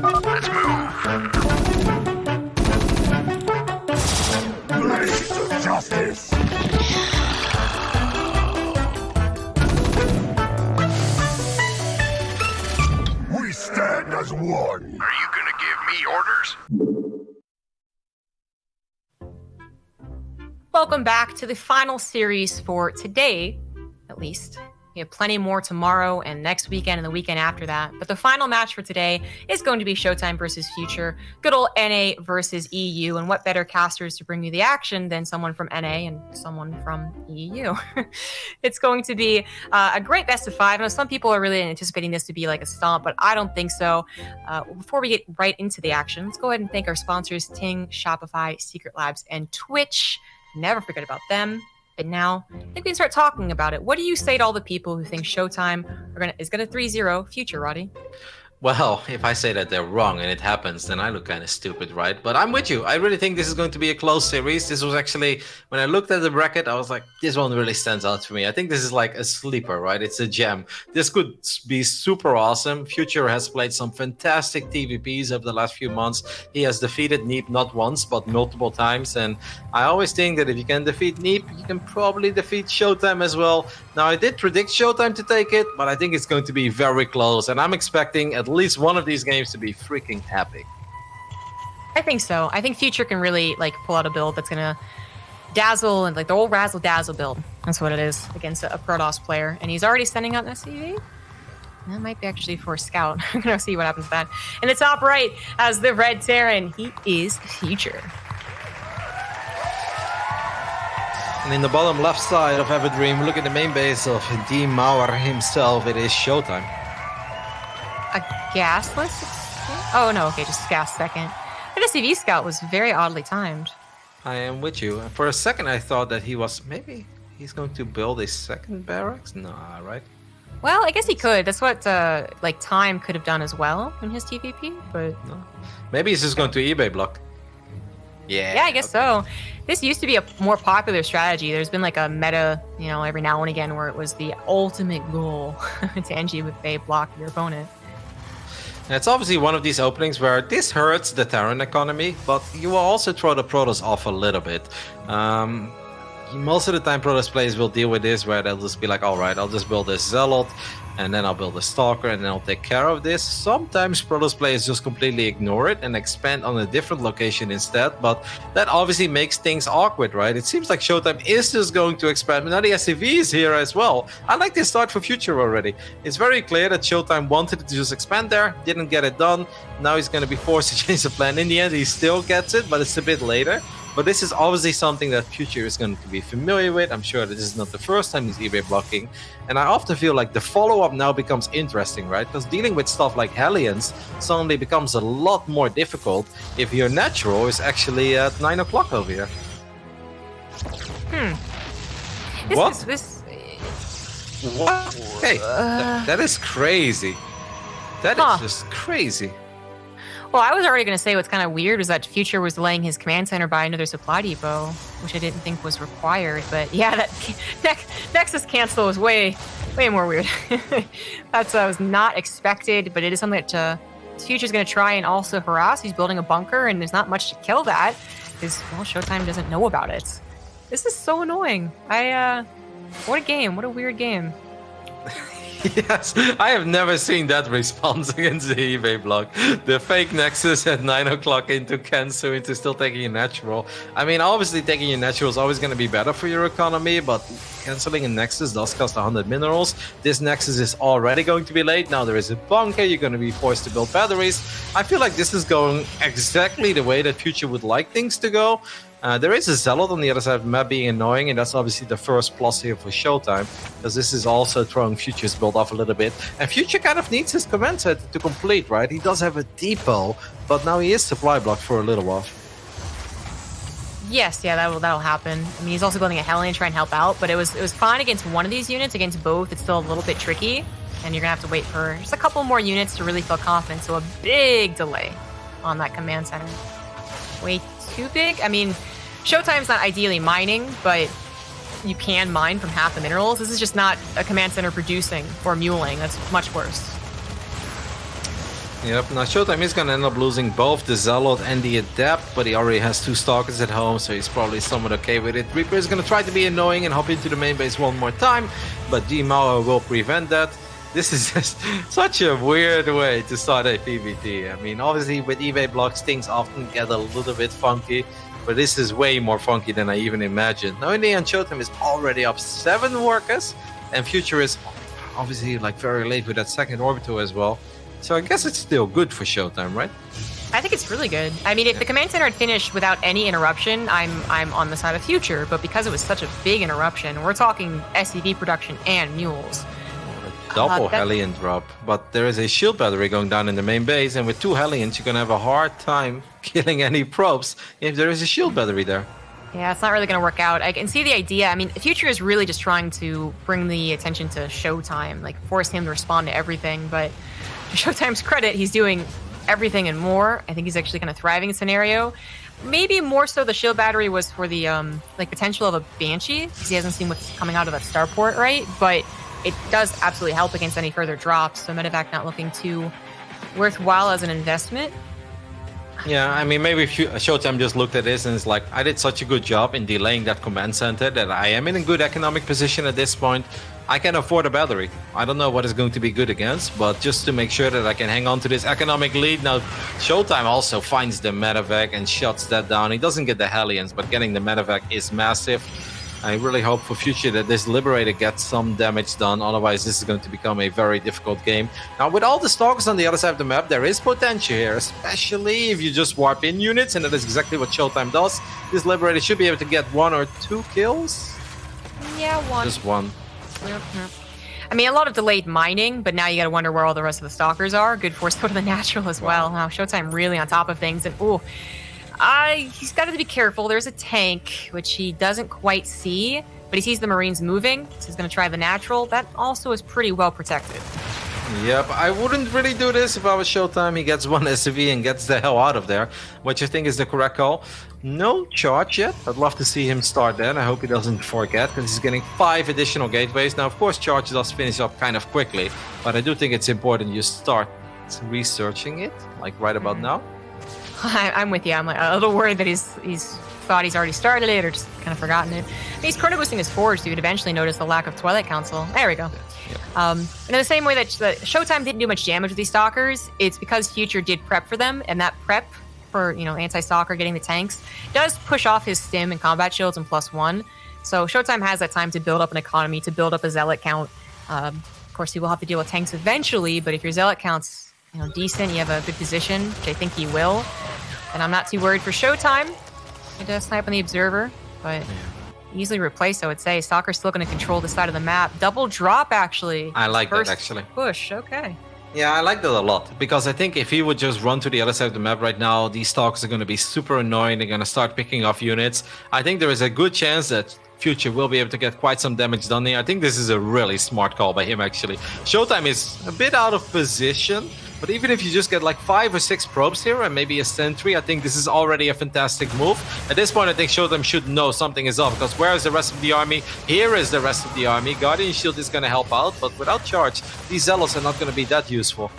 Let's move. Blaze of justice. We stand as one. Are you gonna give me orders? Welcome back to the final series for today, at least. We have plenty more tomorrow and next weekend and the weekend after that. But the final match for today is going to be ShoWTimE versus Future. Good old NA versus EU. And what better casters to bring you the action than someone from NA and someone from EU? It's going to be a great best of five. I know some people are really anticipating this to be like a stomp, but I don't think so. Before we get right into the action, let's go ahead and thank our sponsors, Ting, Shopify, Secret Labs, and Twitch. Never forget about them. But now, I think we can start talking about it. What do you say to all the people who think ShoWTimE is going to 3-0 Future, Roddy? Well, if I say that they're wrong and it happens, then I look kind of stupid, right? But I'm with you. I really think this is going to be a close series. This was actually, when I looked at the bracket, I was like, this one really stands out for me. I think this is like a sleeper, right? It's a gem. This could be super awesome. Future has played some fantastic TVPs over the last few months. He has defeated Neep not once, but multiple times. And I always think that if you can defeat Neep, you can probably defeat ShoWTimE as well. Now, I did predict ShoWTimE to take it, but I think it's going to be very close. And I'm expecting at least one of these games to be freaking epic. I think so. I think Future can really pull out a build that's gonna dazzle, and the old razzle dazzle build. That's what it is against a Protoss player. And he's already sending out an SCV. That might be actually for a scout. We're gonna see what happens with that. In the top right, as the red Terran, he is Future. And in the bottom left side of Everdream, look at the main base of D. Mauer himself. It is ShoWTimE. A gasless? Oh, no, okay, just gas second. But the CV scout was very oddly timed. I am with you. For a second, I thought that maybe he's going to build a second barracks? Nah, right? Well, I guess he could. That's what, Time could have done as well in his TVP, but... No. Maybe he's just going to eBay block. Yeah, I guess so. This used to be a more popular strategy. There's been a meta, every now and again where it was the ultimate goal to NG with a block your opponent. And it's obviously one of these openings where this hurts the Terran economy, but you will also throw the Protoss off a little bit. Most of the time Protoss players will deal with this where they'll just be like, all right, I'll just build this Zealot, and then I'll build a Stalker, and then I'll take care of this. Sometimes Protoss players just completely ignore it and expand on a different location instead, but that obviously makes things awkward, right? It seems like ShoWTimE is just going to expand, but now the SCV is here as well. I like this start for Future already. It's very clear that ShoWTimE wanted to just expand there, didn't get it done. Now he's going to be forced to change the plan. In the end, he still gets it, but it's a bit later. But this is obviously something that Future is going to be familiar with. I'm sure that this is not the first time he's eBay blocking. And I often feel like the follow-up now becomes interesting, right? Because dealing with stuff like Hellions suddenly becomes a lot more difficult if your natural is actually at 9 o'clock over here. What? What? Hey, that is crazy. That is just crazy. Well, I was already going to say what's kind of weird was that Future was delaying his command center by another supply depot, which I didn't think was required. But yeah, that Nexus cancel was way more weird. That was not expected, but it is something that Future's going to try and also harass. He's building a bunker, and there's not much to kill that because, ShoWTimE doesn't know about it. This is so annoying. What a game. What a weird game. Yes, I have never seen that response against the eBay block. The fake Nexus at 9 o'clock into Kensu into still taking a natural. I mean, obviously taking a natural is always going to be better for your economy, but canceling a Nexus does cost 100 minerals. This Nexus is already going to be late. Now there is a bunker. You're going to be forced to build batteries. I feel like this is going exactly the way that Future would like things to go. There is a Zealot on the other side of the map being annoying, and that's obviously the first plus here for ShoWTimE, because this is also throwing Future's build off a little bit. And Future kind of needs his command set to complete, right? He does have a depot, but now he is supply blocked for a little while. Yes, yeah, that'll happen. I mean, he's also building a Hellion to try and help out, but it was fine against one of these units. Against both, it's still a little bit tricky, and you're gonna have to wait for just a couple more units to really feel confident. So a big delay on that command center. Way too big. I mean, ShoWTime's not ideally mining, but you can mine from half the minerals. This is just not a command center producing or muling. That's much worse. Yep, now ShoWTimE is going to end up losing both the Zealot and the Adept, but he already has 2 Stalkers at home, so he's probably somewhat okay with it. Reaper is going to try to be annoying and hop into the main base one more time, but G-Mauer will prevent that. This is just such a weird way to start a PvT. I mean, obviously with eBay blocks, things often get a little bit funky, but this is way more funky than I even imagined. Now in the end, ShoWTimE is already up 7 workers, and Future is obviously like very late with that second orbital as well. So I guess it's still good for ShoWTimE, right? I think it's really good. I mean, if the command center had finished without any interruption, I'm on the side of Future. But because it was such a big interruption, we're talking SCV production and mules. Double Hellion drop, but there is a shield battery going down in the main base, and with 2 Hellions, you're gonna have a hard time killing any probes if there is a shield battery there. Yeah, it's not really going to work out. I can see the idea. I mean, Future is really just trying to bring the attention to ShoWTimE, like force him to respond to everything. But to ShoWTimE's credit, he's doing everything and more. I think he's actually kind of thriving in scenario. Maybe more so the shield battery was for the like potential of a Banshee, because he hasn't seen what's coming out of that starport, right? But it does absolutely help against any further drops. So Medevac not looking too worthwhile as an investment. Yeah, I mean, maybe ShoWTimE just looked at this and it's like, I did such a good job in delaying that command center that I am in a good economic position at this point. I can afford a battery. I don't know what it's going to be good against, but just to make sure that I can hang on to this economic lead. Now, ShoWTimE also finds the Medevac and shuts that down. He doesn't get the Hellions, but getting the Medevac is massive. I really hope for Future that this Liberator gets some damage done, otherwise this is going to become a very difficult game. Now with all the Stalkers on the other side of the map, there is potential here, especially if you just warp in units, and that is exactly what ShoWTimE does. This Liberator should be able to get 1 or 2 kills. Yeah, 1. Just 1. Yep. I mean, a lot of delayed mining, but now you got to wonder where all the rest of the Stalkers are. Good force go to the natural as well. Now ShoWTimE really on top of things, and ooh. He's got to be careful. There's a tank, which he doesn't quite see, but he sees the Marines moving, so he's going to try the natural. That also is pretty well protected. Yep, I wouldn't really do this if I was ShoWTimE. He gets 1 SCV and gets the hell out of there, which I think is the correct call. No charge yet. I'd love to see him start that. I hope he doesn't forget, because he's getting 5 additional gateways. Now, of course, charge does finish up kind of quickly, but I do think it's important you start researching it, like right about now. I'm with you. I'm like a little worried that he's thought he's already started it or just kind of forgotten it. He's chrono boosting his forge, so you'd eventually notice the lack of Twilight Council. There we go. Yep. And in the same way that ShoWTimE didn't do much damage with these Stalkers, it's because Future did prep for them, and that prep for anti-Stalker getting the tanks does push off his stim and combat shields and +1. So ShoWTimE has that time to build up an economy, to build up a Zealot count. Of course, he will have to deal with tanks eventually, but if your Zealot count's decent, you have a good position, which I think he will. And I'm not too worried for ShoWTimE. He does snipe on the Observer, but easily replaced, I would say. Stalker's still going to control the side of the map. Double drop, actually. I like that, actually. Push, okay. Yeah, I like that a lot, because I think if he would just run to the other side of the map right now, these Stalkers are going to be super annoying. They're going to start picking off units. I think there is a good chance that Future will be able to get quite some damage done here. I think this is a really smart call by him, actually. ShoWTimE is a bit out of position, but even if you just get like 5 or 6 probes here and maybe a sentry, I think this is already a fantastic move. At this point, I think ShoWTimE should know something is up, because where is the rest of the army? Here is the rest of the army. Guardian Shield is going to help out, but without charge, these Zealots are not going to be that useful.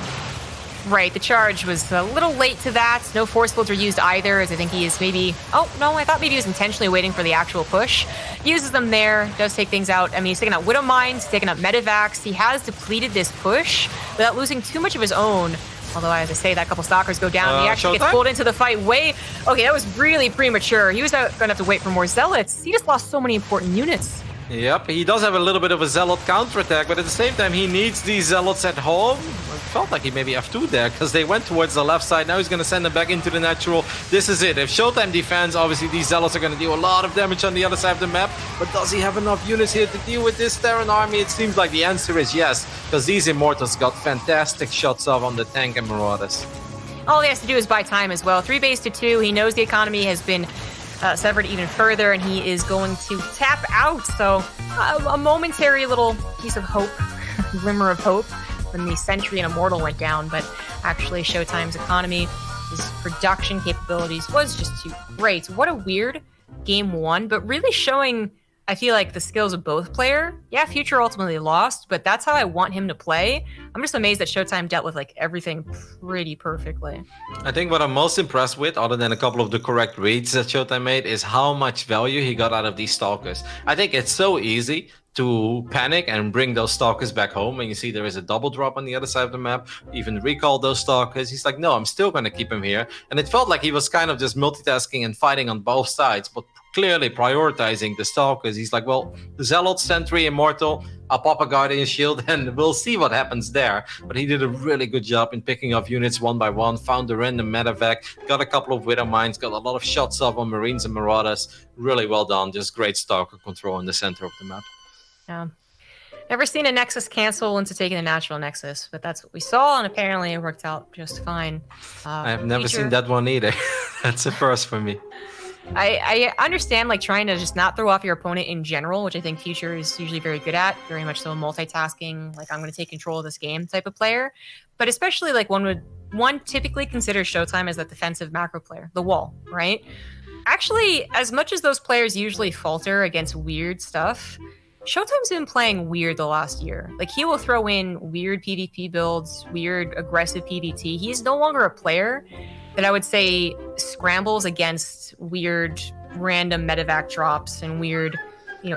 Right, the charge was a little late to that. No force fields are used either, as I think he is maybe... Oh, no, I thought maybe he was intentionally waiting for the actual push. Uses them there, does take things out. I mean, he's taking out Widow Mines, taking out Medevacs. He has depleted this push without losing too much of his own. Although, as I say, that couple Stalkers go down. He actually gets pulled into the fight way... Okay, that was really premature. He was going to have to wait for more Zealots. He just lost so many important units. Yep, he does have a little bit of a Zealot counterattack, but at the same time, he needs these Zealots at home. It felt like he maybe F2 there, because they went towards the left side. Now he's going to send them back into the natural. This is it. If ShoWTimE defends, obviously these Zealots are going to deal a lot of damage on the other side of the map. But does he have enough units here to deal with this Terran army? It seems like the answer is yes, because these Immortals got fantastic shots off on the tank and Marauders. All he has to do is buy time as well. 3 base to 2. He knows the economy has been... severed even further, and he is going to tap out. So a momentary little piece of hope, glimmer of hope, when the Sentry and Immortal went down. But actually, ShoWTimE's economy, his production capabilities was just too great. What a weird game 1, but really showing I feel like the skills of both player, yeah, Future ultimately lost, but that's how I want him to play. I'm just amazed that ShoWTimE dealt with like everything pretty perfectly. I think what I'm most impressed with, other than a couple of the correct reads that ShoWTimE made, is how much value he got out of these stalkers. I think it's so easy to panic and bring those stalkers back home when you see there is a double drop on the other side of the map, even recall those stalkers. He's like, no, I'm still going to keep him here. And it felt like he was kind of just multitasking and fighting on both sides, but clearly prioritizing the stalkers. He's like, well, the Zealot, Sentry, Immortal, I'll pop a Guardian Shield and we'll see what happens there. But he did a really good job in picking up units one by one, found the random medevac, got a couple of Widow Mines, got a lot of shots off on Marines and Marauders. Really well done. Just great stalker control in the center of the map. Yeah. Never seen a Nexus cancel into taking the natural Nexus, but that's what we saw, and apparently it worked out just fine. I have never seen that one either. That's a first for me. I understand like trying to just not throw off your opponent in general, which I think Future is usually very good at, very much so multitasking, like I'm going to take control of this game type of player. But especially like one typically considers ShoWTimE as that defensive macro player, the wall, right? Actually, as much as those players usually falter against weird stuff, ShoWTimE's been playing weird the last year. Like he will throw in weird PvP builds, weird aggressive PvT. He's no longer a player that I would say scrambles against weird random medevac drops and weird,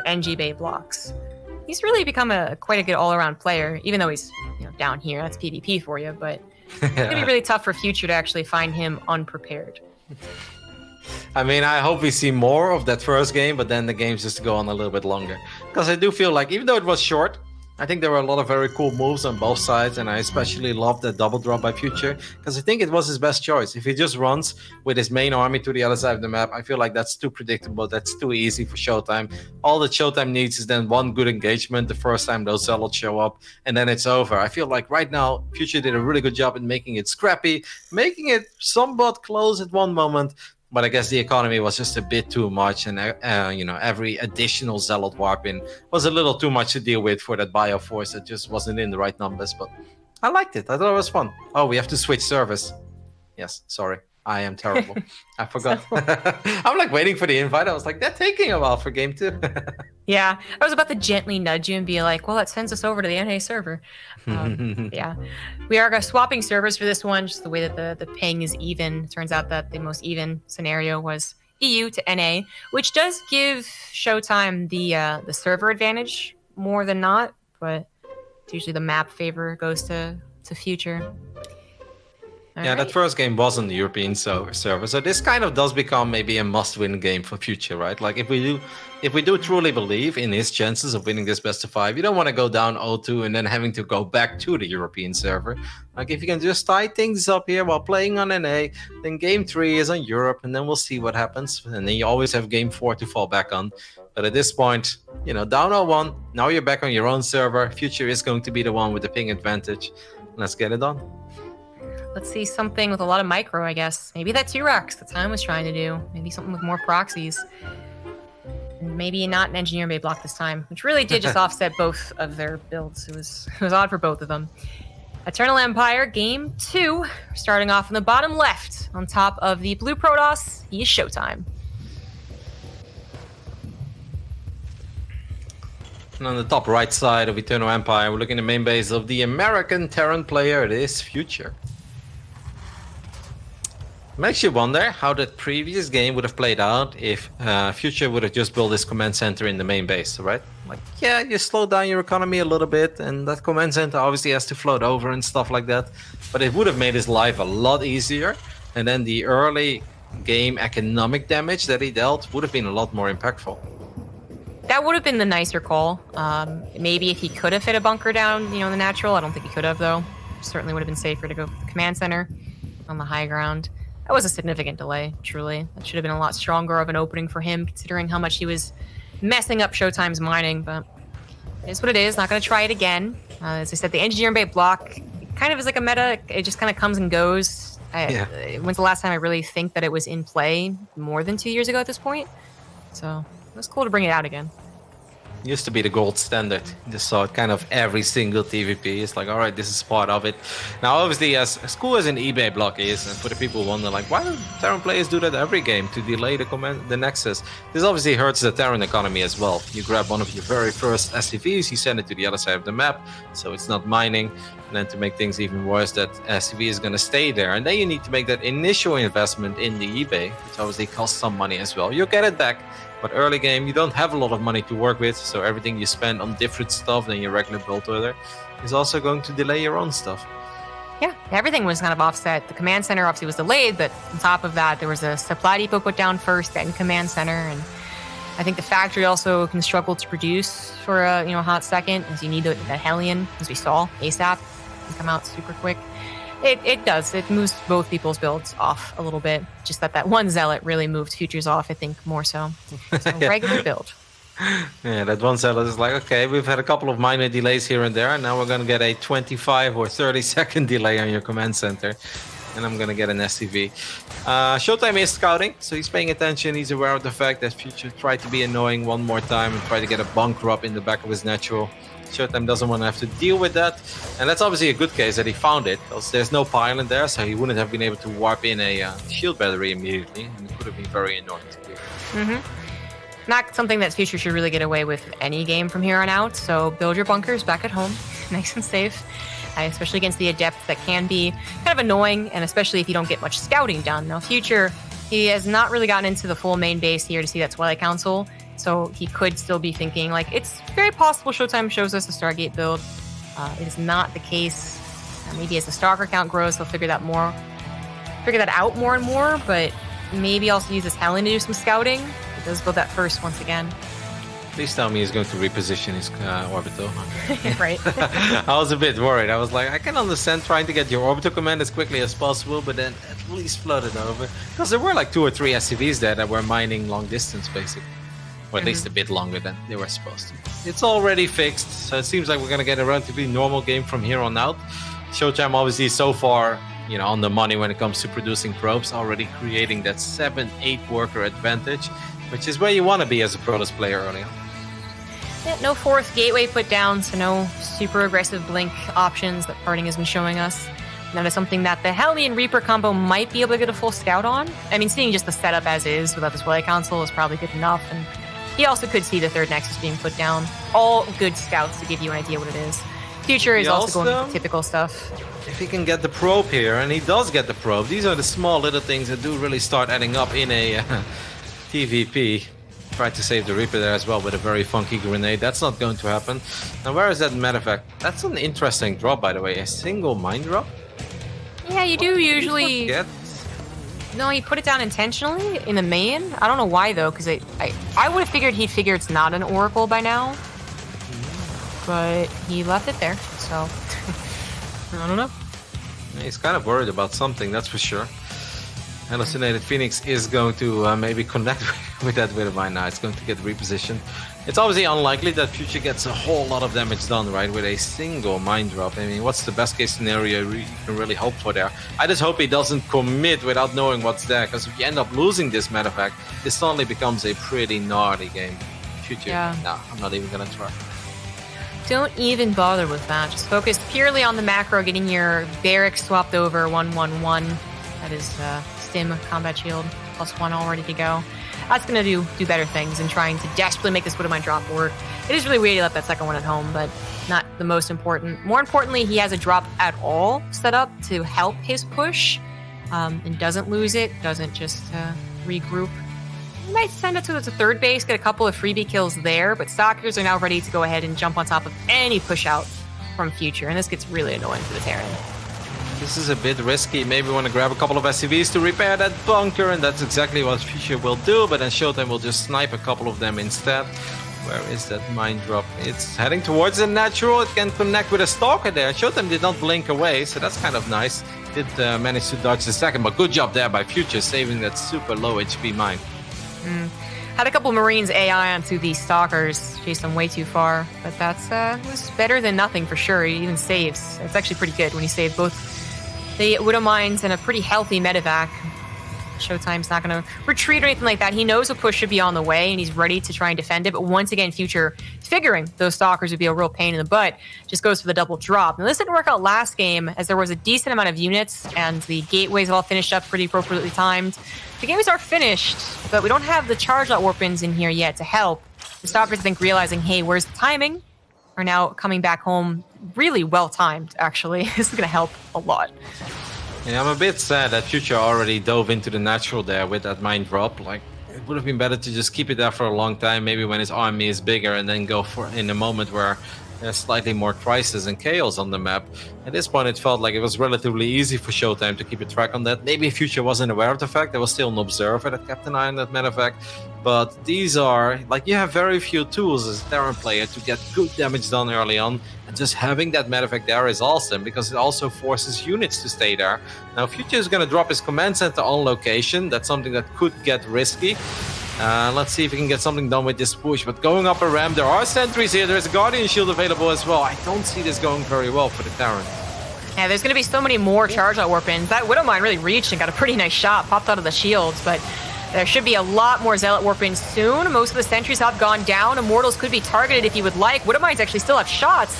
NG Bay blocks. He's really become quite a good all-around player, even though he's down here. That's PvP for you, but it's gonna be really tough for Future to actually find him unprepared. I mean, I hope we see more of that first game, but then the games just go on a little bit longer. Because I do feel like, even though it was short, I think there were a lot of very cool moves on both sides, and I especially loved that double drop by Future, because I think it was his best choice. If he just runs with his main army to the other side of the map, I feel like that's too predictable, that's too easy for ShoWTimE. All that ShoWTimE needs is then one good engagement the first time those Zealots show up, and then it's over. I feel like right now, Future did a really good job in making it scrappy, making it somewhat close at one moment, but I guess the economy was just a bit too much, and every additional Zealot warp in was a little too much to deal with for that Bioforce that just wasn't in the right numbers. But I liked it. I thought it was fun. Oh, we have to switch servers. Yes, sorry. I am terrible. I forgot. I'm like waiting for the invite. I was like, they're taking a while for game 2. Yeah, I was about to gently nudge you and be like, well, that sends us over to the NA server. Yeah, we are swapping servers for this one, just the way that the ping is even. It turns out that the most even scenario was EU to NA, which does give ShoWTimE the server advantage more than not, but it's usually the map favor goes to Future. Yeah, that first game was on the European server, so this kind of does become maybe a must-win game for Future, right? Like if we do truly believe in his chances of winning this best of 5, you don't want to go down 0-2 and then having to go back to the European server. Like if you can just tie things up here while playing on NA, then game 3 is on Europe, and then we'll see what happens. And then you always have game 4 to fall back on. But at this point, down 0-1, now you're back on your own server. Future is going to be the one with the ping advantage. Let's get it done. Let's see something with a lot of micro, I guess. Maybe that T-Rex that Time was trying to do. Maybe something with more proxies. And maybe not an Engineer Bay block this time, which really did just offset both of their builds. It was odd for both of them. Eternal Empire, game 2. Starting off in the bottom left. On top of the blue Protoss, he is ShoWTimE. And on the top right side of Eternal Empire, we're looking at the main base of the American Terran player. It is Future. Makes you wonder how that previous game would have played out if Future would have just built this command center in the main base, right? Like, yeah, you slow down your economy a little bit, and that command center obviously has to float over and stuff like that. But it would have made his life a lot easier, and then the early game economic damage that he dealt would have been a lot more impactful. That would have been the nicer call. Maybe if he could have hit a bunker down, the natural. I don't think he could have, though. Certainly would have been safer to go for the command center on the high ground. That was a significant delay, truly. That should have been a lot stronger of an opening for him, considering how much he was messing up ShoWTimE's mining, but it is what it is. Not going to try it again. As I said, the Engineer Bay block kind of is like a meta. It just kind of comes and goes. When's the last time I really think that it was in play? More than 2 years ago at this point. So it was cool to bring it out again. Used to be the gold standard. You just saw it kind of every single TVP. It's like, all right, this is part of it. Now, obviously, as cool as an eBay block is, and for the people who wonder, like, why do Terran players do that every game to delay the Nexus? This obviously hurts the Terran economy as well. You grab one of your very first SCVs, you send it to the other side of the map, so it's not mining. And then to make things even worse, that SCV is going to stay there. And then you need to make that initial investment in the eBay, which obviously costs some money as well. You'll get it back. But early game, you don't have a lot of money to work with, so everything you spend on different stuff than your regular build order is also going to delay your own stuff. Yeah, everything was kind of offset. The command center obviously was delayed, but on top of that, there was a supply depot put down first, then command center, and I think the factory also can struggle to produce for a hot second, as you need that Hellion, as we saw, ASAP, can come out super quick. It does. It moves both people's builds off a little bit. Just that one Zealot really moved Futures off, I think, more so. So Yeah. regular build. Yeah, that one Zealot is like, okay, we've had a couple of minor delays here and there, and now we're going to get a 25 or 30 second delay on your command center. And I'm going to get an SCV. ShoWTimE is scouting, so he's paying attention. He's aware of the fact that Future tried to be annoying one more time and try to get a bunker up in the back of his natural. ShoWTimE doesn't want to have to deal with that. And that's obviously a good case that he found it, because there's no pylon there, so he wouldn't have been able to warp in a shield battery immediately. And it could have been very annoying to do. Mm-hmm. Not something that Future should really get away with any game from here on out. So build your bunkers back at home, nice and safe. Especially against the Adept, that can be kind of annoying, and especially if you don't get much scouting done. Now, Future, he has not really gotten into the full main base here to see that Twilight Council, so he could still be thinking, like, it's very possible ShoWTimE shows us a Stargate build. It is not the case. Maybe as the Stalker count grows, he'll figure that out more and more, but maybe also use this Helen to do some scouting. He does build that first once again. Please tell me he's going to reposition his orbital. Right. I was a bit worried. I was like, I can understand trying to get your orbital command as quickly as possible, but then at least flood it over. Because there were like 2 or 3 SCVs there that were mining long distance, basically. Or at least a bit longer than they were supposed to. It's already fixed, so it seems like we're going to get a relatively normal game from here on out. ShoWTimE obviously so far, on the money when it comes to producing probes, already creating that 7-8 worker advantage, which is where you want to be as a Protoss player early on. Yeah, no 4th gateway put down, so no super aggressive blink options that Parting has been showing us. That is something that the Hellion Reaper combo might be able to get a full scout on. I mean, seeing just the setup as is without the Twilight Council is probably good enough, and he also could see the 3rd Nexus being put down. All good scouts to give you an idea what it is. Future is also going with the typical stuff. If he can get the probe here, and he does get the probe, these are the small little things that do really start adding up in a TVP. Tried to save the Reaper there as well with a very funky grenade. That's not going to happen. Now, where is that medevac? That's an interesting drop, by the way. A single mine drop? Yeah, you do usually... No, he put it down intentionally in the main. I don't know why, though, because I would have figured he'd figure it's not an Oracle by now. But he left it there, so... I don't know. He's kind of worried about something, that's for sure. Hallucinated Phoenix is going to maybe connect with that Widowmine now. It's going to get repositioned. It's obviously unlikely that Future gets a whole lot of damage done, right, with a single mine drop. I mean, what's the best case scenario you can really hope for there? I just hope he doesn't commit without knowing what's there, because if you end up losing this medevac, it suddenly becomes a pretty gnarly game. Future, no, I'm not even going to try. Don't even bother with that. Just focus purely on the macro, getting your barracks swapped over 1-1-1. That is Stim Combat Shield, +1 all ready to go. That's going to do better things than trying to desperately make this Widowmine drop work. It is really weird he left that second one at home, but not the most important. More importantly, he has a drop at all set up to help his push, and doesn't lose it, doesn't just regroup. He might send it to the 3rd base, get a couple of freebie kills there, but Stalkers are now ready to go ahead and jump on top of any push out from Future, and this gets really annoying for the Terran. This is a bit risky. Maybe want to grab a couple of SCVs to repair that bunker, and that's exactly what Future will do, but then ShoWTimE will just snipe a couple of them instead. Where is that mine drop? It's heading towards the natural. It can connect with a Stalker there. ShoWTimE did not blink away, so that's kind of nice. Did manage to dodge the second, but good job there by Future, saving that super low HP mine. Had a couple Marines AI onto these Stalkers, chased them way too far, but that's was better than nothing for sure. He even saves. It's actually pretty good when he saved both the Widowmines and a pretty healthy medevac. ShoWTimE's not going to retreat or anything like that. He knows a push should be on the way, and he's ready to try and defend it. But once again, Future figuring those Stalkers would be a real pain in the butt, just goes for the double drop. Now, this didn't work out last game, as there was a decent amount of units, and the gateways all finished up pretty appropriately timed. The games are finished, but we don't have the charge-out warp-ins in here yet to help. The Stalkers, I think, realizing, hey, where's the timing? Are now coming back home really well-timed, actually. This is going to help a lot. Yeah, I'm a bit sad that Future already dove into the natural there with that mine drop. Like, it would have been better to just keep it there for a long time, maybe when his army is bigger, and then go for in a moment where there's slightly more crisis and chaos on the map. At this point, it felt like it was relatively easy for ShoWTimE to keep a track on that. Maybe Future wasn't aware of the fact. There was still an observer that kept an eye on that, matter of fact. But these are, like, you have very few tools as a Terran player to get good damage done early on. And just having that matter of fact there is awesome, because it also forces units to stay there. Now, Future is going to drop his command center on location. That's something that could get risky. Let's see if we can get something done with this push. But going up a ramp, there are sentries here. There's a Guardian Shield available as well. I don't see this going very well for the Terran. Yeah, there's going to be so many more charge-out warp-ins. That Widowmine really reached and got a pretty nice shot, popped out of the shields, but there should be a lot more Zealot warp-ins soon. Most of the sentries have gone down. Immortals could be targeted if you would like. Widowmines actually still have shots.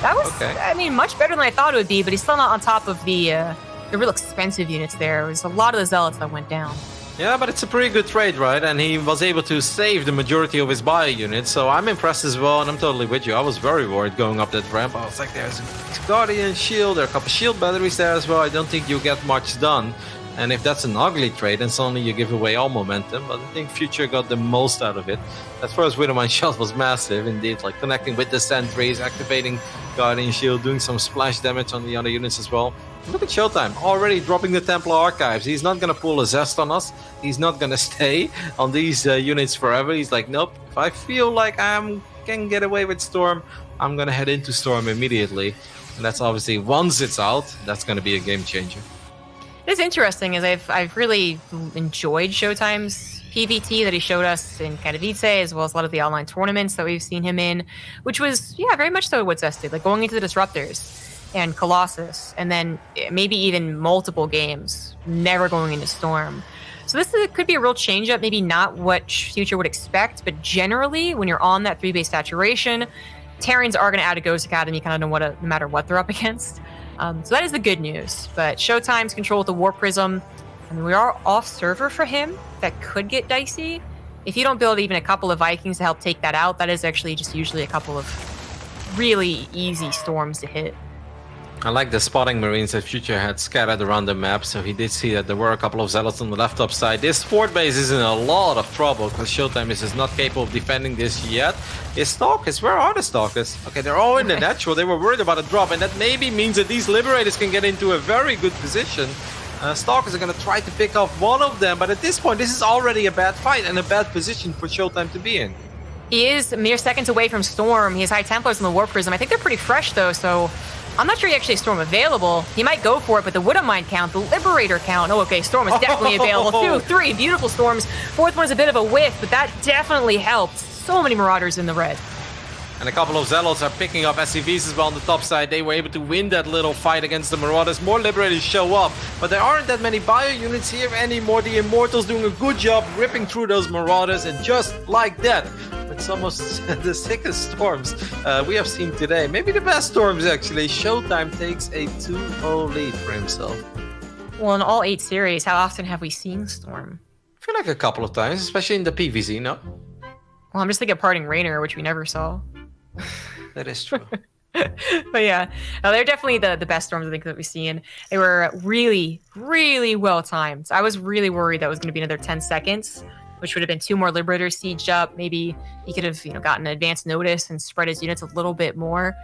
That was, okay. I mean, much better than I thought it would be, but he's still not on top of the real expensive units there. There's a lot of the Zealots that went down. Yeah, but it's a pretty good trade, right? And he was able to save the majority of his bio units, so I'm impressed as well, and I'm totally with you. I was very worried going up that ramp. I was like, there's a Guardian Shield, there are a couple shield batteries there as well. I don't think you'll get much done. And if that's an ugly trade, then suddenly you give away all momentum. But I think Future got the most out of it. That first Widowmine shot was massive, indeed. Like connecting with the sentries, activating Guardian Shield, doing some splash damage on the other units as well. Look at ShoWTimE, already dropping the Templar Archives. He's not going to pull a Zest on us. He's not going to stay on these units forever. He's like, nope, if I feel like I can get away with Storm, I'm going to head into Storm immediately. And that's obviously, once it's out, that's going to be a game changer. It's interesting, as I've really enjoyed ShoWTimE's PvT that he showed us in Katowice, as well as a lot of the online tournaments that we've seen him in, which was, yeah, very much so what Zest did, like going into the Disruptors and Colossus, and then maybe even multiple games, never going into Storm. So this could be a real change-up, maybe not what Future would expect, but generally, when you're on that 3-base saturation, Terrans are going to add a Ghost Academy kind of no matter what they're up against. So that is the good news. But ShoWTimE's control with the Warp Prism, I mean, we are off-server for him. That could get dicey. If you don't build even a couple of Vikings to help take that out, that is actually just usually a couple of really easy storms to hit. I like the spotting Marines that Future had scattered around the map, so he did see that there were a couple of Zealots on the left top side. This fort base is in a lot of trouble because ShoWTimE is not capable of defending this yet. His Stalkers, where are the Stalkers? Okay, they're all in the natural. They were worried about a drop, and that maybe means that these Liberators can get into a very good position. Stalkers are going to try to pick off one of them, but at this point, this is already a bad fight and a bad position for ShoWTimE to be in. He is mere seconds away from Storm. He has High Templars on the Warp Prism. I think they're pretty fresh, though, so I'm not sure he actually has Storm available. He might go for it, but the Widowmine count, the Liberator count, oh, okay, Storm is definitely available. 2, 3 beautiful Storms. Fourth one is a bit of a whiff, but that definitely helped. So many Marauders in the red. And a couple of Zealots are picking up SCVs as well on the top side. They were able to win that little fight against the Marauders. More Liberators show up, but there aren't that many bio units here anymore. The Immortals doing a good job ripping through those Marauders, and just like that, with almost the sickest storms we have seen today. Maybe the best storms, actually. ShoWTimE takes a 2-0 lead for himself. Well, in all 8 series, how often have we seen Storm? I feel like a couple of times, especially in the PvZ, no? Well, I'm just thinking of Parting Rainer, which we never saw. That is true. But yeah, they're definitely the best storms I think that we've seen. They were really, really well timed. I was really worried that was going to be another 10 seconds, which would have been 2 more Liberators sieged up. Maybe he could have, gotten advance notice and spread his units a little bit more.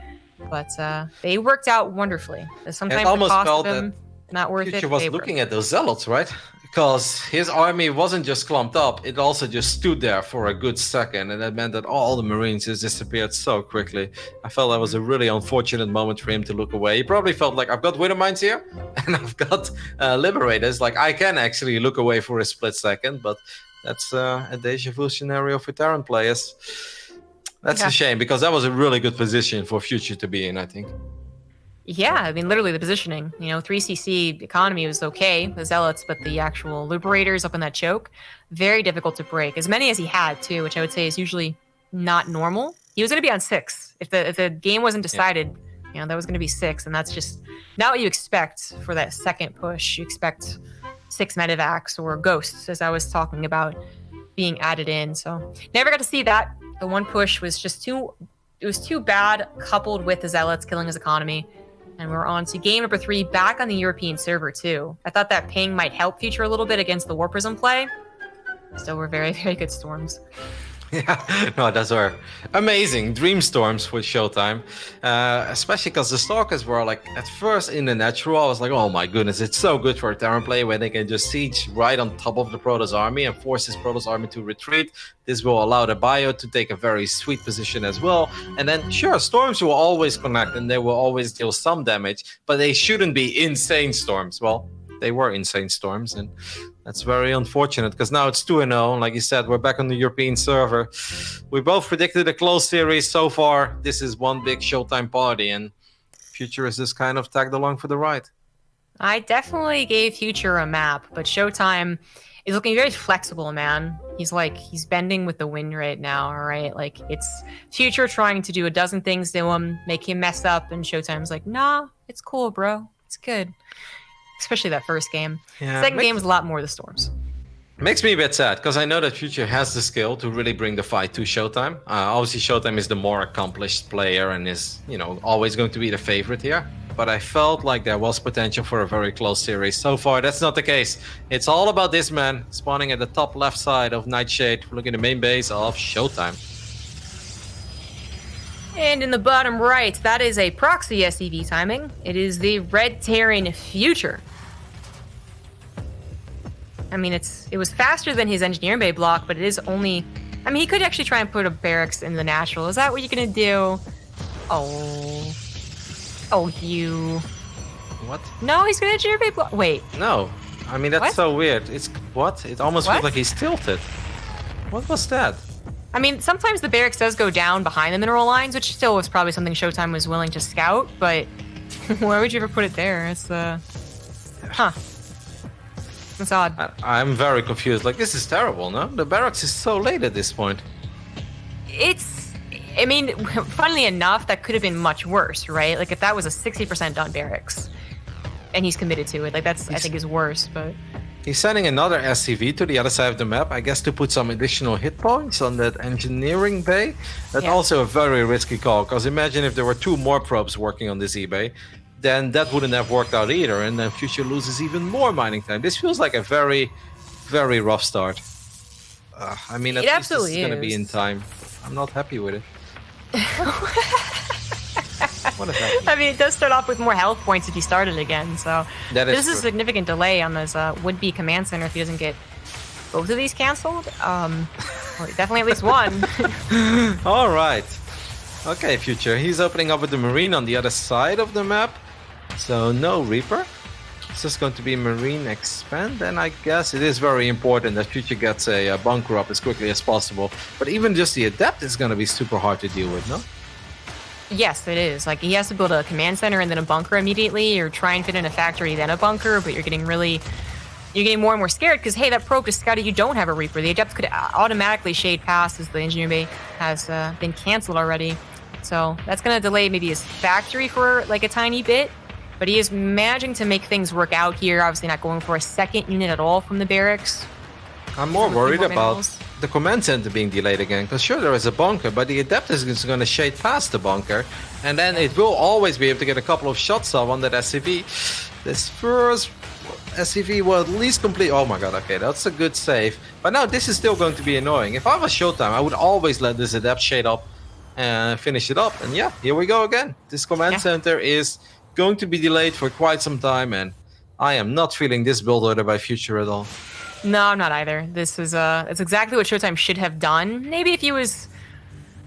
But they worked out wonderfully. Sometimes the cost of them not worth it. Future was looking at those Zealots, right? Because his army wasn't just clumped up, it also just stood there for a good second, and that meant that all the Marines just disappeared so quickly. I felt that was a really unfortunate moment for him to look away. He probably felt like, I've got Widowmines here, and I've got Liberators, like I can actually look away for a split second, but that's a deja vu scenario for Terran players. That's a shame, because that was a really good position for Future to be in, I think. Yeah, I mean, literally the positioning. 3cc economy was okay, the Zealots, but the actual Liberators up in that choke, very difficult to break. As many as he had, too, which I would say is usually not normal. He was going to be on 6. If the game wasn't decided, that was going to be 6, and that's just not what you expect for that second push. You expect 6 medevacs or ghosts, as I was talking about, being added in. So never got to see that. The one push was just too bad, coupled with the Zealots killing his economy. And we're on to game number 3, back on the European server, too. I thought that ping might help Future a little bit against the War Prism play. Still, we're very, very good storms. Yeah, no, those are amazing dream storms with ShoWTimE, especially because the Stalkers were like, at first in the natural, I was like, oh my goodness, it's so good for a Terran play where they can just siege right on top of the Protoss army and force this Protoss army to retreat. This will allow the bio to take a very sweet position as well. And then, sure, storms will always connect and they will always deal some damage, but they shouldn't be insane storms. Well, they were insane storms, and that's very unfortunate because now it's 2-0. Like you said, we're back on the European server. We both predicted a close series. So far, this is one big ShoWTimE party, and Future is just kind of tagged along for the ride. I definitely gave Future a map, but ShoWTimE is looking very flexible, man. He's bending with the wind right now, all right? Like, it's Future trying to do a dozen things to him, make him mess up, and ShoWTimE's like, nah, it's cool, bro. It's good. Especially that first game. Yeah, second game was a lot more of the storms. Makes me a bit sad because I know that Future has the skill to really bring the fight to ShoWTimE. Obviously, ShoWTimE is the more accomplished player and is, always going to be the favorite here. But I felt like there was potential for a very close series. So far, that's not the case. It's all about this man spawning at the top left side of Nightshade, looking at the main base of ShoWTimE. And in the bottom right, that is a proxy SCV timing. It is the Red Terran Future. I mean, it was faster than his Engineering Bay block, but it is only... I mean, he could actually try and put a barracks in the natural. Is that what you're going to do? Oh, you... What? No, he's going to Engineering Bay block. Wait. No. I mean, that's what? So weird. It's... What? It almost feels like he's tilted. What was that? I mean, sometimes the barracks does go down behind the mineral lines, which still was probably something ShoWTimE was willing to scout, but why would you ever put it there? It's, Huh. That's odd. I'm very confused. Like, this is terrible, no? The barracks is so late at this point. I mean, funnily enough, that could have been much worse, right? Like, if that was a 60% done barracks, and he's committed to it, like, I think is worse, but... He's sending another SCV to the other side of the map, I guess to put some additional hit points on that engineering bay. That's also a very risky call, because imagine if there were 2 more probes working on this eBay, then that wouldn't have worked out either, and then Future loses even more mining time. This feels like a very, very rough start. I mean, at least it's going to be in time. I'm not happy with it. What is that? I mean, it does start off with more health points if he started again, so this is a significant delay on this would-be command center if he doesn't get both of these canceled. Well, definitely at least one. All right. Okay, Future. He's opening up with the Marine on the other side of the map, so no Reaper. It's just going to be Marine expand, and I guess it is very important that Future gets a bunker up as quickly as possible. But even just the Adept is going to be super hard to deal with, no? Yes, it is. Like, he has to build a command center and then a bunker immediately, or try and fit in a factory, then a bunker, but you're getting more and more scared because, hey, that probe just scouted you don't have a Reaper. The Adept could automatically shade past as the Engineering Bay has been canceled already. So that's going to delay maybe his factory for, like, a tiny bit, but he is managing to make things work out here. Obviously not going for a second unit at all from the barracks. I'm more worried about the command center being delayed again, because sure, there is a bunker, but the Adept is going to shade past the bunker, and then it will always be able to get a couple of shots off on that SCV. This first SCV will at least complete... Oh my god, okay, that's a good save. But now this is still going to be annoying. If I was ShoWTimE, I would always let this Adept shade up and finish it up. And yeah, here we go again. This command center is going to be delayed for quite some time, and I am not feeling this build order by Future at all. No, I'm not either. This is it's exactly what ShoWTimE should have done. Maybe if he was,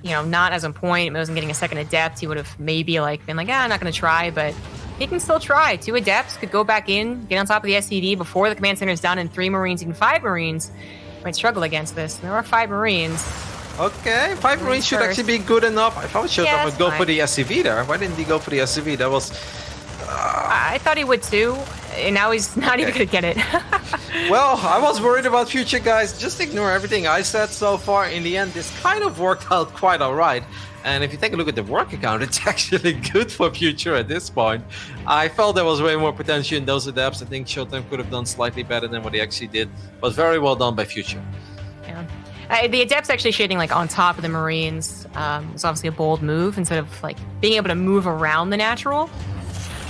not as on point, wasn't getting a second Adept, he would have maybe been like, I'm not going to try, but he can still try. 2 Adepts could go back in, get on top of the SCV before the command center is done, and 3 Marines, even 5 Marines might struggle against this. There are 5 Marines. Okay, 5 Marines should actually be good enough. If I was ShoWTimE, I would go for the SCV there. Why didn't he go for the SCV? That was I thought he would too, and now he's not even going to get it. Well, I was worried about Future, guys. Just ignore everything I said so far. In the end, this kind of worked out quite all right. And if you take a look at the work account, it's actually good for Future at this point. I felt there was way more potential in those adapts. I think ShoWTimE could have done slightly better than what he actually did. But very well done by Future. Yeah. The Adept's actually shading like on top of the Marines. It's obviously a bold move instead of like being able to move around the natural,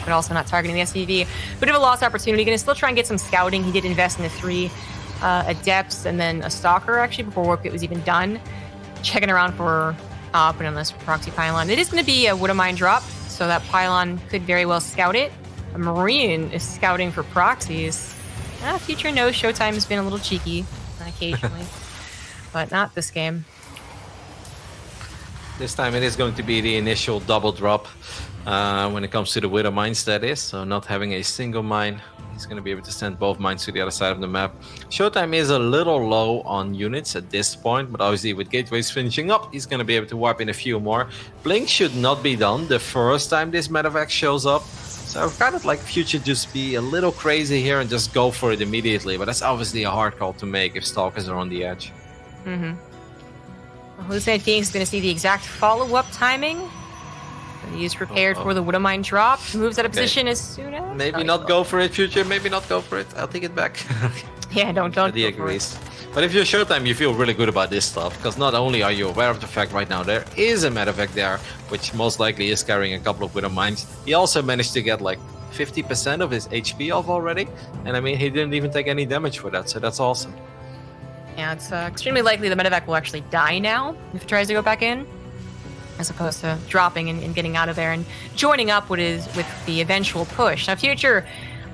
but also not targeting the SCV. Bit of a lost opportunity. Going to still try and get some scouting. He did invest in the 3 Adepts and then a Stalker actually before Warp Kit was even done. Checking around for putting on this proxy pylon. It is going to be a Wood of Mine drop, so that pylon could very well scout it. A Marine is scouting for proxies. Future knows ShoWTimE has been a little cheeky occasionally, but not this game. This time it is going to be the initial double drop when it comes to the Widow mines, that is. So not having a single mine. He's going to be able to send both mines to the other side of the map. ShoWTimE is a little low on units at this point, but obviously with gateways finishing up, he's going to be able to wipe in a few more. Blink should not be done the first time this medevac shows up. So I kind of like Future just be a little crazy here and just go for it immediately. But that's obviously a hard call to make if Stalkers are on the edge. Mm-hmm. Well, Hallucinated Phoenix is going to see the exact follow-up timing. He is prepared for the Wood of Mine drop. Moves out of position as soon as... Maybe not go for it, Future. Maybe not go for it. I'll take it back. Yeah, don't He agrees. But if you're ShoWTimE, you feel really good about this stuff. Because not only are you aware of the fact right now there is a medevac there, which most likely is carrying a couple of Widow Mines. He also managed to get like 50% of his HP off already. And I mean, he didn't even take any damage for that. So that's awesome. Yeah, it's extremely likely the medevac will actually die now if it tries to go back in, as opposed to dropping and getting out of there and joining up with the eventual push. Now, Future,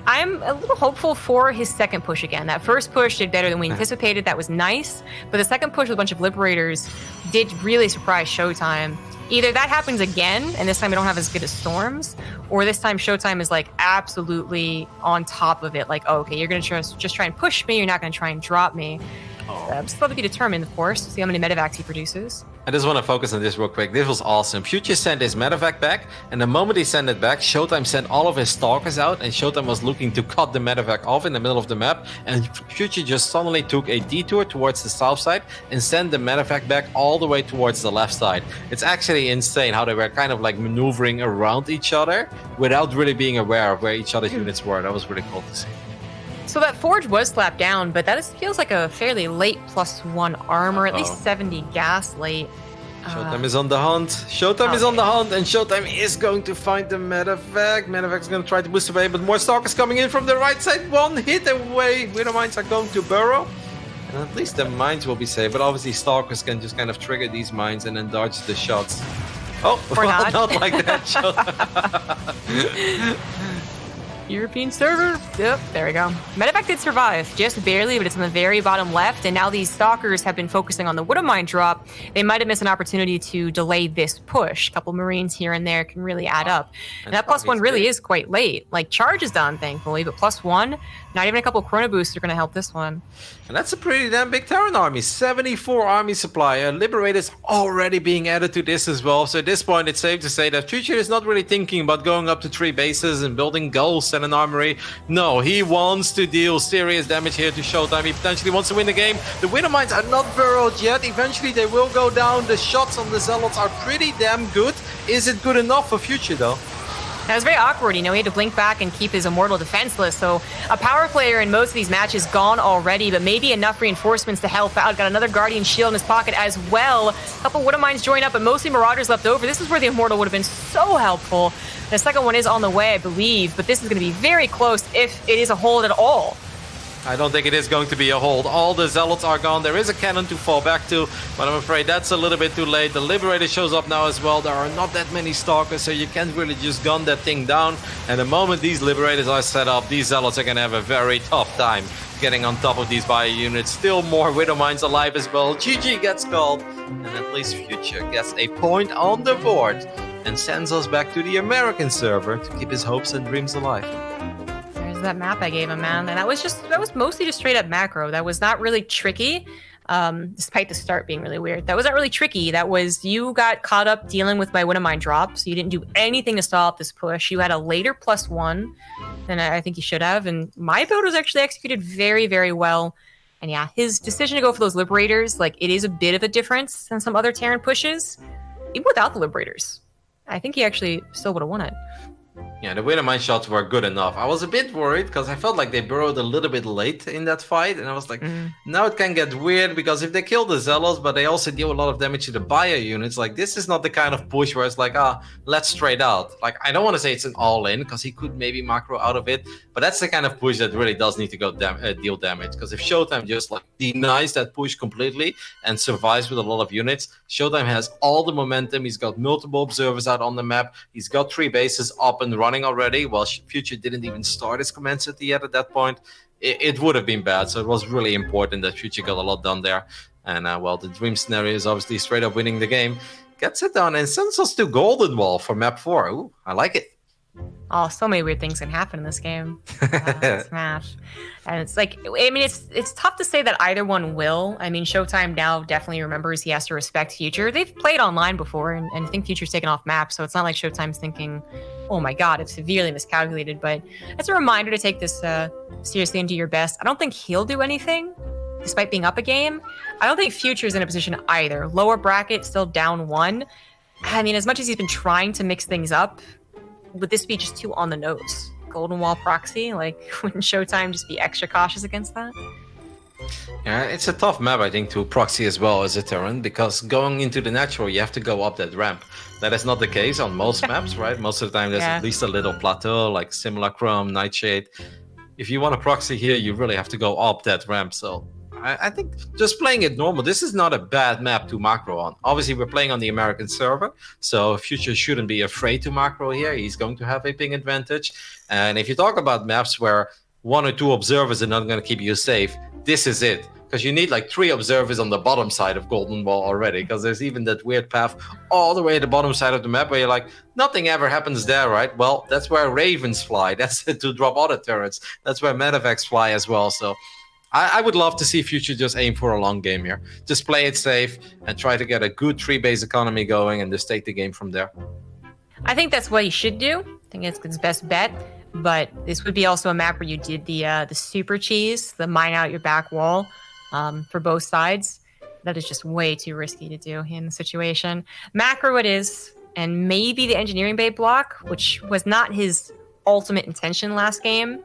I'm a little hopeful for his second push again. That first push did better than we anticipated. That was nice. But the second push with a bunch of Liberators did really surprise ShoWTimE. Either that happens again, and this time we don't have as good as Storms, or this time ShoWTimE is like absolutely on top of it. Like, oh, okay, you're going to just try and push me. You're not going to try and drop me. Still to be determined, of course. See how many medevacs he produces. I just want to focus on this real quick. This was awesome. Future sent his medevac back, and the moment he sent it back, ShoWTimE sent all of his Stalkers out, and ShoWTimE was looking to cut the medevac off in the middle of the map, and Future just suddenly took a detour towards the south side and sent the medevac back all the way towards the left side. It's actually insane how they were kind of like maneuvering around each other without really being aware of where each other's units were. That was really cool to see. So that Forge was slapped down, but that feels like a fairly late +1 armor, at least 70 gas late. ShoWTimE is on the hunt. ShoWTimE is on the hunt, and ShoWTimE is going to find the medevac. Medevac is going to try to boost away, but more Stalkers coming in from the right side. One hit away. Widow Mines are going to burrow. And at least the mines will be safe, but obviously Stalkers can just kind of trigger these mines and then dodge the shots. Oh, or well, not. Not like that. European server. Yep, there we go. Medevac did survive, just barely, but it's on the very bottom left. And now these Stalkers have been focusing on the Wood of Mine drop. They might have missed an opportunity to delay this push. A couple Marines here and there can really add up. And that +1 really is quite late. Like, charge is done, thankfully, but +1, not even a couple Chrono Boosts are going to help this one. And that's a pretty damn big Terran army. 74 army supply. Liberators already being added to this as well. So at this point, it's safe to say that Future is not really thinking about going up to 3 bases and building gulls and an armory. No, he wants to deal serious damage here to ShoWTimE. He potentially wants to win the game. The Widow Mines are not burrowed yet. Eventually, they will go down. The shots on the Zealots are pretty damn good. Is it good enough for Future, though? That was very awkward. He had to blink back and keep his Immortal defenseless. So a power player in most of these matches gone already, but maybe enough reinforcements to help out. Got another Guardian Shield in his pocket as well. A couple Wood of Mines join up, but mostly Marauders left over. This is where the Immortal would have been so helpful. The second one is on the way, I believe, but this is going to be very close if it is a hold at all. I don't think it is going to be a hold. All the Zealots are gone. There is a cannon to fall back to, but I'm afraid that's a little bit too late. The Liberator shows up now as well. There are not that many Stalkers, so you can't really just gun that thing down. And the moment these Liberators are set up, these Zealots are going to have a very tough time getting on top of these bio units. Still more Widow Mines alive as well. GG gets called, and at least Future gets a point on the board and sends us back to the American server to keep his hopes and dreams alive. That map I gave him, man, and that was mostly just straight up macro. That was not really tricky. despite the start being really weird. That wasn't really tricky. That was you got caught up dealing with my Wintermine drop, so you didn't do anything to stop this push. You had a later +1 than I think you should have, and my build was actually executed very, very well. And yeah, his decision to go for those Liberators, like, it is a bit of a difference than some other Terran pushes. Even without the Liberators, I think he actually still would have won it. Yeah, the Wintermine shots were good enough. I was a bit worried because I felt like they burrowed a little bit late in that fight. And I was like, now it can get weird because if they kill the Zealots, but they also deal a lot of damage to the bio units, like, this is not the kind of push where it's like, let's straight out. Like, I don't want to say it's an all-in because he could maybe macro out of it. But that's the kind of push that really does need to go deal damage. Because if ShoWTimE just like denies that push completely and survives with a lot of units, ShoWTimE has all the momentum. He's got multiple observers out on the map. He's got 3 bases up and running already. Well, Future didn't even start his command city yet at that point. It would have been bad. So it was really important that Future got a lot done there. And well, the dream scenario is obviously straight up winning the game. Gets it done and sends us to Golden Wall for map 4. Ooh, I like it. Oh, so many weird things can happen in this game. Smash. And it's like, I mean, it's tough to say that either one will. I mean, ShoWTimE now definitely remembers he has to respect Future. They've played online before, and I think Future's taken off maps, so it's not like ShoWTimE's thinking, oh my god, it's severely miscalculated. But it's a reminder to take this seriously and do your best. I don't think he'll do anything, despite being up a game. I don't think Future's in a position either. Lower bracket, still down 1. I mean, as much as he's been trying to mix things up, would this be just too on the nose? Golden Wall proxy? Like, wouldn't ShoWTimE just be extra cautious against that? Yeah, it's a tough map, I think, to proxy as well as a Terran, because going into the natural, you have to go up that ramp. That is not the case on most maps, right? Most of the time, there's at least a little plateau, like Simulacrum, Nightshade. If you want to proxy here, you really have to go up that ramp. So I think just playing it normal, this is not a bad map to macro on. Obviously, we're playing on the American server, so Future shouldn't be afraid to macro here. He's going to have a ping advantage. And if you talk about maps where 1 or 2 observers are not going to keep you safe, this is it. Because you need like 3 observers on the bottom side of Golden Wall already, because there's even that weird path all the way at the bottom side of the map where you're like, nothing ever happens there, right? Well, that's where ravens fly. That's to drop other turrets. That's where medevacs fly as well. So I would love to see Future just aim for a long game here. Just play it safe and try to get a good 3-base economy going and just take the game from there. I think that's what he should do. I think it's his best bet. But this would be also a map where you did the super cheese, the mine out your back wall for both sides. That is just way too risky to do in the situation. Macro it is, and maybe the engineering bay block, which was not his ultimate intention last game.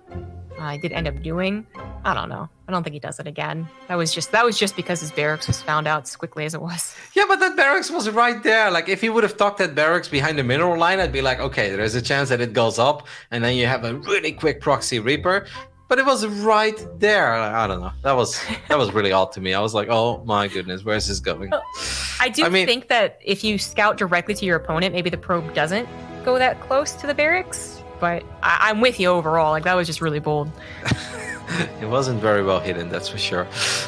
I did end up doing. I don't know. I don't think he does it again. That was just because his barracks was found out as quickly as it was. Yeah, but that barracks was right there. Like, if he would have tucked that barracks behind the mineral line, I'd be like, okay, there's a chance that it goes up, and then you have a really quick proxy Reaper. But it was right there. I don't know. That was really odd to me. I was like, oh my goodness, where's this going? I think that if you scout directly to your opponent, maybe the probe doesn't go that close to the barracks. But I'm with you overall. Like, that was just really bold. It wasn't very well hidden, that's for sure.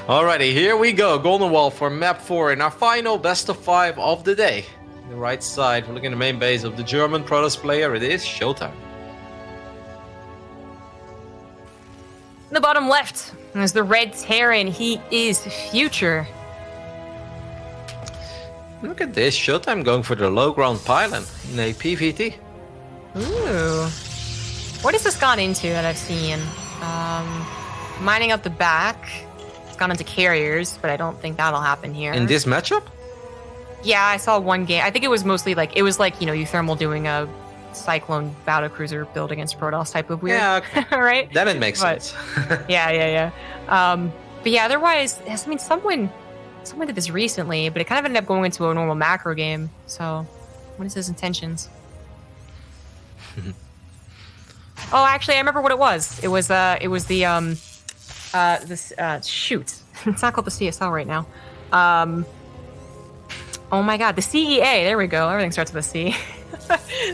Alrighty, here we go. Golden Wall for map 4 in our final best of 5 of the day. On the right side, we're looking at the main base of the German Protoss player. It is ShoWTimE. In the bottom left is the red Terran. He is Future. Look at this. ShoWTimE going for the low ground pylon in a PVT. Ooh. What has this gone into that I've seen? Mining out the back. It's gone into carriers, but I don't think that'll happen here. In this matchup? Yeah, I saw one game. I think it was mostly like, Euthermal doing a Cyclone battle cruiser build against Protoss type of weird. Yeah, okay. Right? Then it makes sense. Yeah. But yeah, otherwise, I mean, someone did this recently, but it kind of ended up going into a normal macro game. So, what is his intentions? Oh, actually, I remember what it was. It was shoot. It's not called the CSL right now. Oh my God, the CEA. There we go. Everything starts with a C.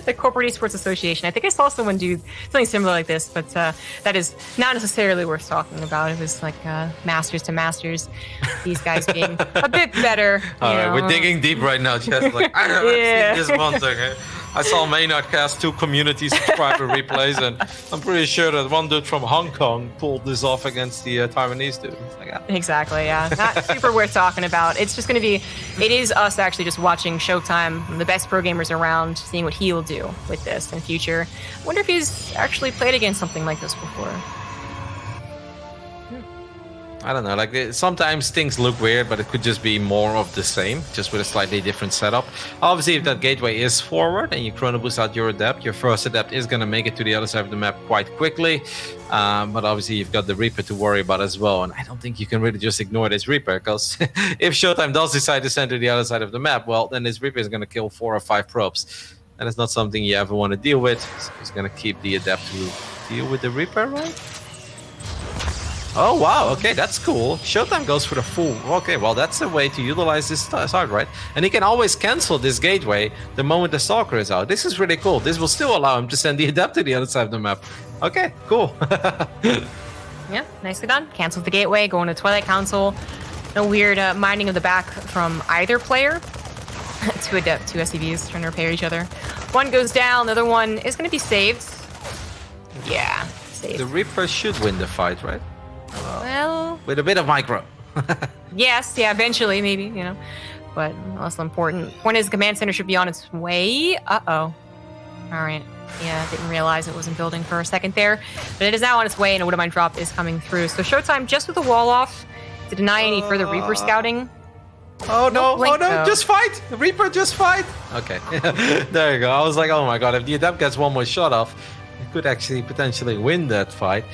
The Corporate Esports Association. I think I saw someone do something similar like this, but that is not necessarily worth talking about. It was like masters to masters. These guys being a bit better. All right, we're digging deep right now, Jess. Like, I don't know, this one second. I saw Maynard cast 2 community subscriber replays, and I'm pretty sure that one dude from Hong Kong pulled this off against the Taiwanese dude. Like, Exactly, yeah. Not super worth talking about. It's just going to be, it is us actually just watching ShoWTimE, the best pro gamers around, seeing what he will do with this in future. I wonder if he's actually played against something like this before. I don't know, like sometimes things look weird, but it could just be more of the same, just with a slightly different setup. Obviously, if that gateway is forward and you chrono boost out your adept, your first adept is going to make it to the other side of the map quite quickly. But obviously, you've got the Reaper to worry about as well. And I don't think you can really just ignore this Reaper, because if ShoWTimE does decide to send to the other side of the map, well, then this Reaper is going to kill 4 or 5 probes. And it's not something you ever want to deal with. So he's going to keep the adept to deal with the Reaper, right? Oh, wow. Okay, that's cool. ShoWTimE goes for the full. Okay, well, that's a way to utilize this start, right? And he can always cancel this gateway the moment the Stalker is out. This is really cool. This will still allow him to send the adept to the other side of the map. Okay, cool. Yeah, nicely done. Cancels the gateway, going to Twilight Council. No weird mining of the back from either player. 2 adept, 2 SCVs trying to repair each other. One goes down, the other one is going to be saved. Yeah, saved. The Reaper should win the fight, right? Well, with a bit of micro. Yes, yeah, eventually, maybe, you know. But less important. Point is, the command center should be on its way. Uh-oh. All right. Yeah, didn't realize it wasn't building for a second there. But it is now on its way, and a Widowmine drop is coming through. So ShoWTimE, just with the wall off, to deny any further Reaper scouting. Oh no, blink, oh no, though. just fight! Reaper, just fight! Okay, there you go. I was like, oh my god, if the adept gets one more shot off, it could actually potentially win that fight.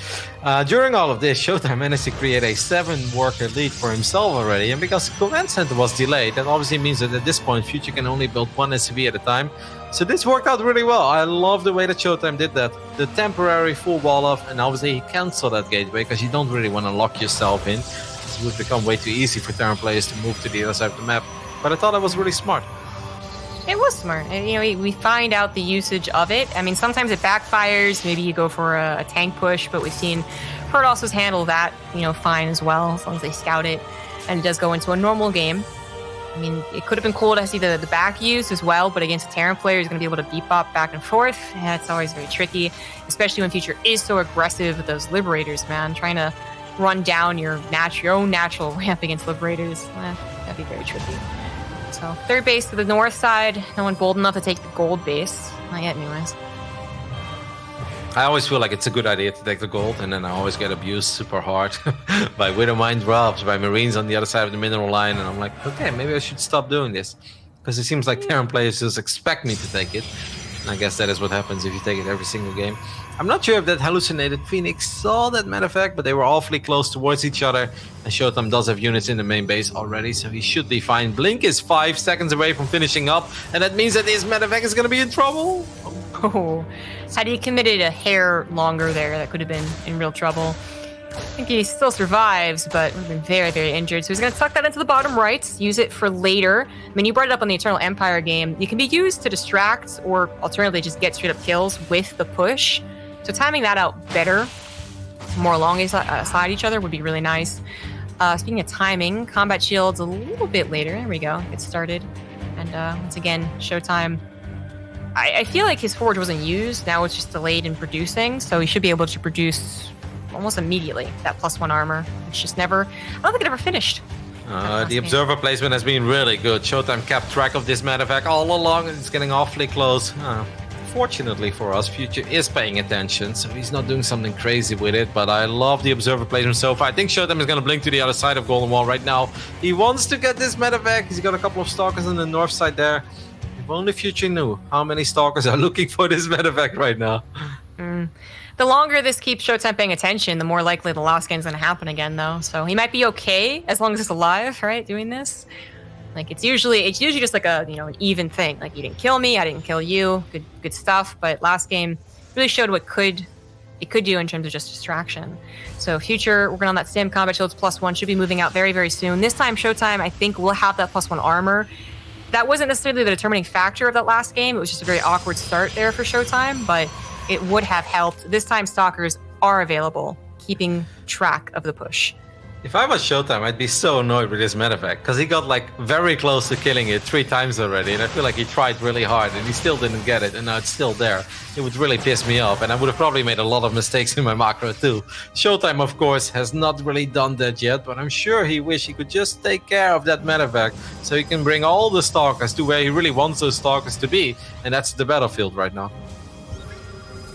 During all of this, ShoWTimE managed to create a 7-worker lead for himself already, and because the command center was delayed, that obviously means that at this point, Future can only build 1 SCV at a time. So this worked out really well. I love the way that ShoWTimE did that. The temporary full wall off, and obviously he canceled that gateway, because you don't really want to lock yourself in. It would become way too easy for Terran players to move to the other side of the map. But I thought that was really smart. It was smart. And, you know, we find out the usage of it. I mean, sometimes it backfires. Maybe you go for a tank push, but we've seen Protosses handle that, you know, fine as well, as long as they scout it. And it does go into a normal game. I mean, it could have been cool to see the back use as well, but against a Terran player, he's going to be able to beep-bop back and forth. Yeah, it's always very tricky, especially when Future is so aggressive with those Liberators, man. Trying to run down your own natural ramp against Liberators, that'd be very tricky. So, third base to the north side. No one bold enough to take the gold base. Not yet, anyways. I always feel like it's a good idea to take the gold, and then I always get abused super hard by Widowmine drops, by Marines on the other side of the mineral line, and I'm like, okay, maybe I should stop doing this. Because it seems like Terran players just expect me to take it. And I guess that is what happens if you take it every single game. I'm not sure if that hallucinated Phoenix saw that matter of fact, but they were awfully close towards each other. And ShoWTimE does have units in the main base already, so he should be fine. Blink is 5 seconds away from finishing up, and that means that his matter of fact is going to be in trouble. Oh, had he committed a hair longer there, that could have been in real trouble. I think he still survives, but would have been very, very injured. So he's going to tuck that into the bottom right, use it for later. I mean, you brought it up on the Eternal Empire game. You can be used to distract, or alternatively just get straight up kills with the push. So timing that out better, more alongside each other, would be really nice. Speaking of timing, combat shields a little bit later. There we go. Get started. And once again, ShoWTimE. I feel like his forge wasn't used. Now it's just delayed in producing, so he should be able to produce almost immediately that +1 armor. It's just never, I don't think it ever finished. The observer placement has been really good. ShoWTimE kept track of this matter of fact all along, and it's getting awfully close. Fortunately for us, Future is paying attention, so he's not doing something crazy with it, but I love the observer placement so far. I think ShoWTimE is going to blink to the other side of Golden Wall right now. He wants to get this matter of fact. He's got a couple of stalkers on the north side there. If only Future knew how many stalkers are looking for this matter of fact right now. The longer this keeps ShoWTimE paying attention, the more likely the last game's going to happen again, though. So he might be okay as long as it's alive, right? Doing this, like it's usually just like a an even thing. Like you didn't kill me, I didn't kill you. Good stuff. But last game really showed what it could do in terms of just distraction. So Future working on that sim combat shields +1 should be moving out very, very soon. This time ShoWTimE I think will have that +1 armor. That wasn't necessarily the determining factor of that last game. It was just a very awkward start there for ShoWTimE, but it would have helped. This time, Stalkers are available, keeping track of the push. If I was ShoWTimE, I'd be so annoyed with this medevac, because he got like very close to killing it 3 times already, and I feel like he tried really hard and he still didn't get it, and now it's still there. It would really piss me off, and I would have probably made a lot of mistakes in my macro too. ShoWTimE, of course, has not really done that yet, but I'm sure he wish he could just take care of that medevac so he can bring all the stalkers to where he really wants those stalkers to be, and that's the battlefield right now.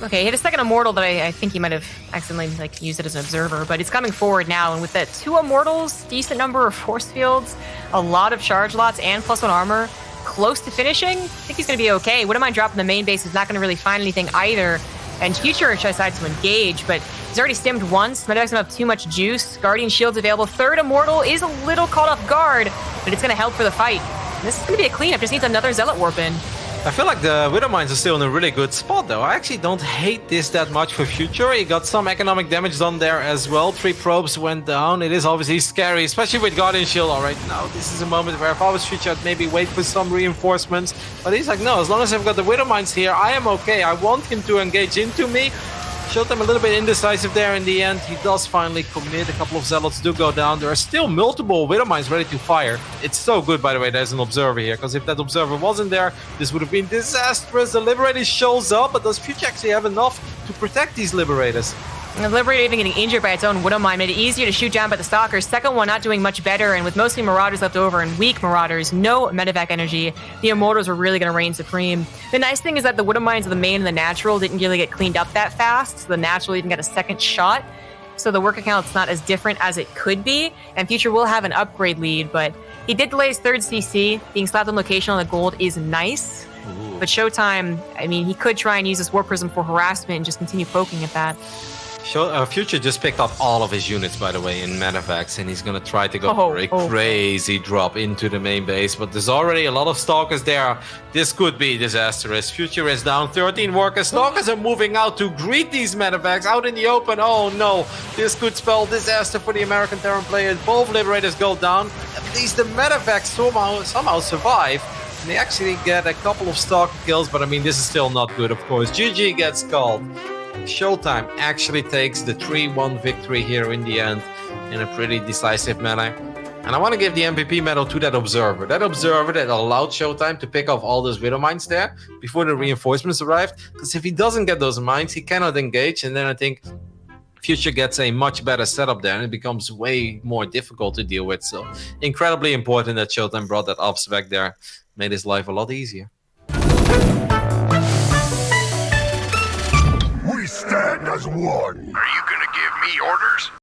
Okay, he hit a second Immortal that I think he might have accidentally used it as an observer, but it's coming forward now, and with that 2 Immortals, decent number of force fields, a lot of charge lots, and +1 armor, close to finishing, I think he's going to be okay. Wouldn't mind dropping the main base. He's not going to really find anything either, and Future decides to engage, but he's already stimmed once. Medevac's don't have too much juice. Guardian Shield's available. 3rd Immortal is a little caught off guard, but it's going to help for the fight. This is going to be a cleanup. Just needs another Zealot Warp in. I feel like the Widow Mines are still in a really good spot, though. I actually don't hate this that much for Future. He got some economic damage done there as well. 3 probes went down. It is obviously scary, especially with Guardian Shield. All right, now this is a moment where if I was Future, I'd maybe wait for some reinforcements. But he's like, no, as long as I've got the Widow Mines here, I am okay. I want him to engage into me. ShoWTimE a little bit indecisive there in the end. He does finally commit. A couple of Zealots do go down. There are still multiple Widow Mines ready to fire. It's so good, by the way, there's an Observer here, because if that Observer wasn't there, this would have been disastrous. The Liberator shows up, but does Future actually have enough to protect these Liberators? And the Liberator even getting injured by its own Widow Mine made it easier to shoot down by the Stalkers. Second one not doing much better, and with mostly Marauders left over and weak Marauders, no medevac energy, the Immortals were really going to reign supreme. The nice thing is that the Widow Mines of the main and the natural didn't really get cleaned up that fast, so the natural even got a second shot. So the work account's not as different as it could be, and Future will have an upgrade lead, but he did delay his 3rd CC. Being slapped on location on the gold is nice. Ooh. But ShoWTimE, I mean, he could try and use this Warp Prism for harassment and just continue poking at that. Future just picked up all of his units, by the way, in medevacs, and he's going to try to go for a crazy drop into the main base, but there's already a lot of Stalkers there. This could be disastrous. Future is down 13 workers. Stalkers are moving out to greet these medevacs out in the open. Oh no, this could spell disaster for the American Terran players. Both Liberators go down. At least the medevacs somehow survive. And they actually get a couple of Stalker kills, but I mean, this is still not good, of course. GG gets called. ShoWTimE actually takes the 3-1 victory here in the end in a pretty decisive manner. And I want to give the MVP medal to that Observer. That Observer that allowed ShoWTimE to pick off all those Widow Mines there before the reinforcements arrived. Because if he doesn't get those mines, he cannot engage. And then I think Future gets a much better setup there and it becomes way more difficult to deal with. So incredibly important that ShoWTimE brought that ops back there. Made his life a lot easier. We stand as one.